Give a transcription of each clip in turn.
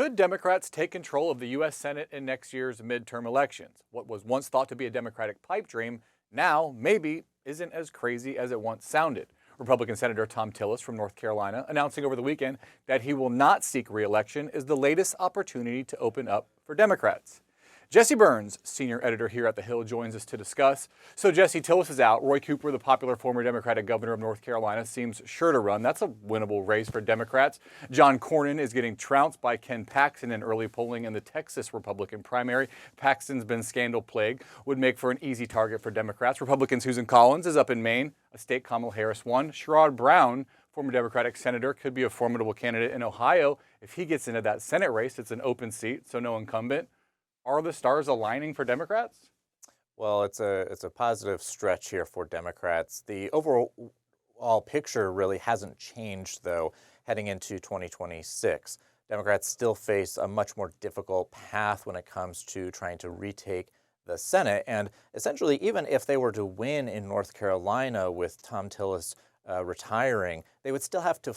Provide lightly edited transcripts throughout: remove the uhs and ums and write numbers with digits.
Could Democrats take control of the U.S. Senate in next year's midterm elections? What was once thought to be a Democratic pipe dream now maybe isn't as crazy as it once sounded. Republican Senator Tom Tillis from North Carolina announcing over the weekend that he will not seek re-election is the latest opportunity to open up for Democrats. Jesse Burns, senior editor here at The Hill, joins us to discuss. So Jesse, Tillis is out. Roy Cooper, the popular former Democratic governor of North Carolina, seems sure to run. That's a winnable race for Democrats. John Cornyn is getting trounced by Ken Paxton in early polling in the Texas Republican primary. Paxton's been scandal-plagued, would make for an easy target for Democrats. Republican Susan Collins is up in Maine, a state Kamala Harris won. Sherrod Brown, former Democratic senator, could be a formidable candidate in Ohio. If he gets into that Senate race, it's an open seat, so no incumbent. Are the stars aligning for Democrats? Well, it's a positive stretch here for Democrats. The overall picture really hasn't changed, though, heading into 2026. Democrats still face a much more difficult path when it comes to trying to retake the Senate. And essentially, even if they were to win in North Carolina with Tom Tillis retiring, they would still have to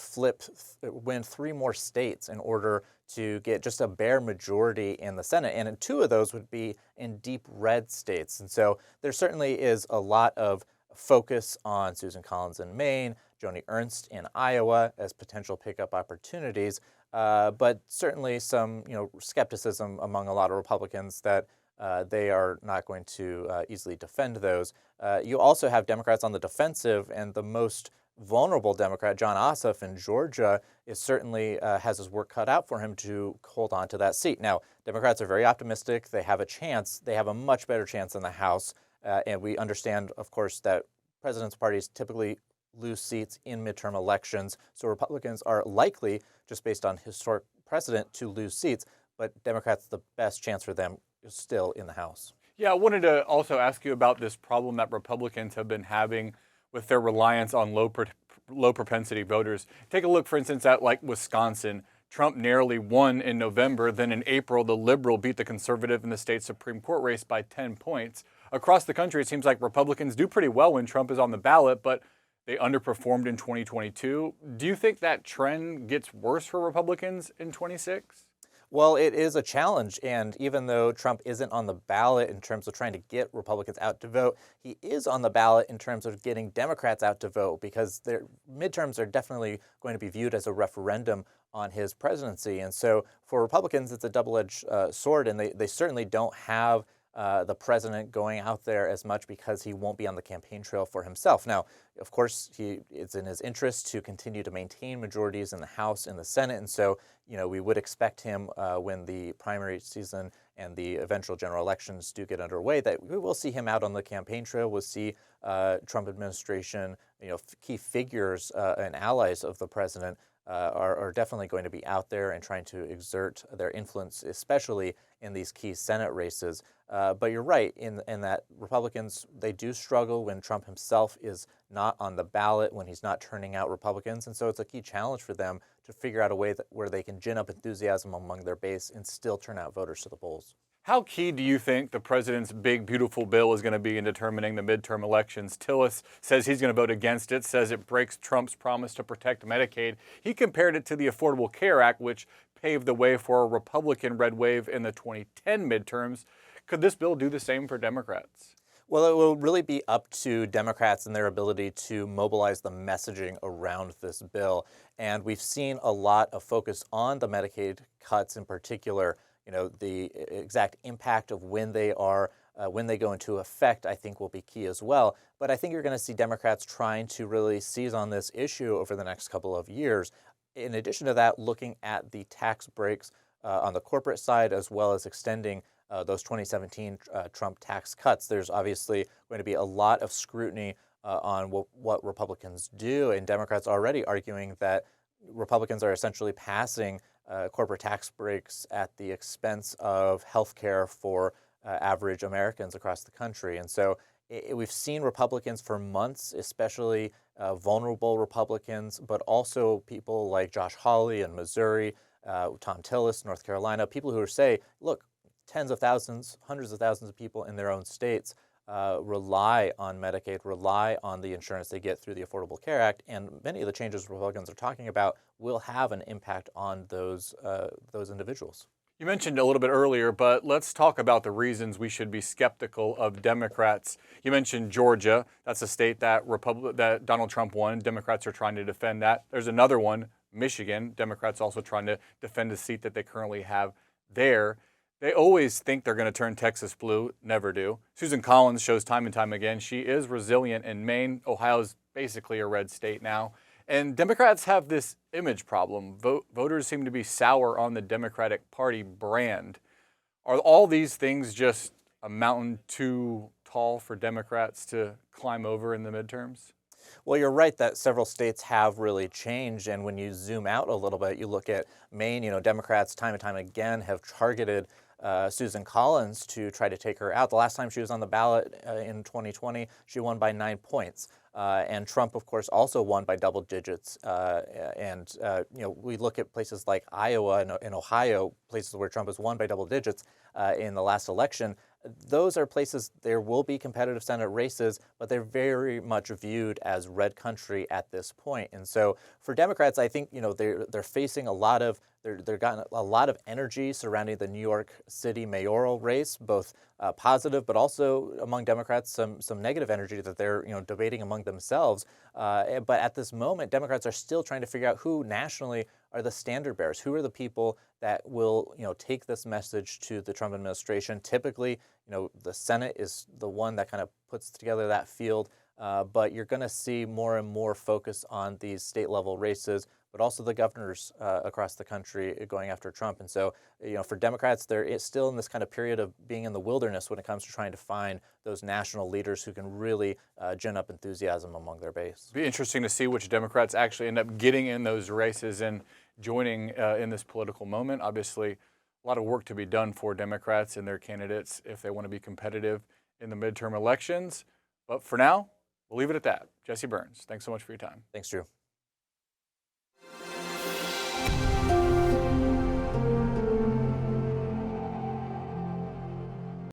win 3 more states in order to get just a bare majority in the Senate. And 2 of those would be in deep red states. And so there certainly is a lot of focus on Susan Collins in Maine, Joni Ernst in Iowa as potential pickup opportunities, but certainly some skepticism among a lot of Republicans that they are not going to easily defend those. You also have Democrats on the defensive, and the most vulnerable Democrat, John Ossoff in Georgia, is certainly has his work cut out for him to hold on to that seat. Now, Democrats are very optimistic. They have a chance. They have a much better chance in the House. And we understand, of course, that president's parties typically lose seats in midterm elections. So Republicans are likely, just based on historic precedent, to lose seats. But Democrats, the best chance for them is still in the House. Yeah, I wanted to also ask you about this problem that Republicans have been having with their reliance on low propensity voters. Take a look, for instance, at like Wisconsin. Trump narrowly won in November. Then in April, the liberal beat the conservative in the state Supreme Court race by 10 points. Across the country, it seems like Republicans do pretty well when Trump is on the ballot, but they underperformed in 2022. Do you think that trend gets worse for Republicans in 26? Well, it is a challenge, and even though Trump isn't on the ballot in terms of trying to get Republicans out to vote, he is on the ballot in terms of getting Democrats out to vote, because their midterms are definitely going to be viewed as a referendum on his presidency. And so for Republicans, it's a double-edged sword, and they certainly don't have the president going out there as much because he won't be on the campaign trail for himself. Now, of course, it's in his interest to continue to maintain majorities in the House and the Senate, and so we would expect him when the primary season and the eventual general elections do get underway that we will see him out on the campaign trail. We'll see Trump administration, key figures and allies of the president are definitely going to be out there and trying to exert their influence, especially in these key Senate races. But you're right in that Republicans, they do struggle when Trump himself is not on the ballot, when he's not turning out Republicans. And so it's a key challenge for them to figure out a way where they can gin up enthusiasm among their base and still turn out voters to the polls. How key do you think the president's big, beautiful bill is going to be in determining the midterm elections? Tillis says he's going to vote against it, says it breaks Trump's promise to protect Medicaid. He compared it to the Affordable Care Act, which paved the way for a Republican red wave in the 2010 midterms. Could this bill do the same for Democrats? Well, it will really be up to Democrats and their ability to mobilize the messaging around this bill. And we've seen a lot of focus on the Medicaid cuts in particular. The exact impact of when they go into effect, I think will be key as well. But I think you're going to see Democrats trying to really seize on this issue over the next couple of years. In addition to that, looking at the tax breaks on the corporate side, as well as extending those 2017 Trump tax cuts. There's obviously going to be a lot of scrutiny on what Republicans do, and Democrats already arguing that Republicans are essentially passing corporate tax breaks at the expense of health care for average Americans across the country. And so we've seen Republicans for months, especially vulnerable Republicans, but also people like Josh Hawley in Missouri, Tom Tillis, North Carolina, people who say, look, tens of thousands, hundreds of thousands of people in their own states rely on Medicaid, rely on the insurance they get through the Affordable Care Act, and many of the changes Republicans are talking about will have an impact on those individuals. You mentioned a little bit earlier, but let's talk about the reasons we should be skeptical of Democrats. You mentioned Georgia. That's a state that that Donald Trump won. Democrats are trying to defend that. There's another one, Michigan. Democrats also trying to defend a seat that they currently have there. They always think they're going to turn Texas blue, never do. Susan Collins shows time and time again she is resilient in Maine. Ohio's basically a red state now. And Democrats have this image problem. Voters seem to be sour on the Democratic Party brand. Are all these things just a mountain too tall for Democrats to climb over in the midterms? Well, you're right that several states have really changed, and when you zoom out a little bit, you look at Maine, Democrats time and time again have targeted Susan Collins to try to take her out. The last time she was on the ballot in 2020, she won by 9 points. And Trump, of course, also won by double digits. We look at places like Iowa and Ohio, places where Trump has won by double digits in the last election. Those are places there will be competitive Senate races, but they're very much viewed as red country at this point. And so for Democrats, I think they're facing they've gotten a lot of energy surrounding the New York City mayoral race, both positive, but also among Democrats some negative energy that they're debating among themselves. But at this moment, Democrats are still trying to figure out who nationally are the standard bearers, who are the people that will take this message to the Trump administration. Typically, the Senate is the one that kind of puts together that field, but you're going to see more and more focus on these state level races, but also the governors across the country going after Trump. And so, for Democrats, they're still in this kind of period of being in the wilderness when it comes to trying to find those national leaders who can really gin up enthusiasm among their base. It'll be interesting to see which Democrats actually end up getting in those races and joining in this political moment. Obviously, a lot of work to be done for Democrats and their candidates if they want to be competitive in the midterm elections. But for now, we'll leave it at that. Jesse Burns, thanks so much for your time. Thanks, Drew.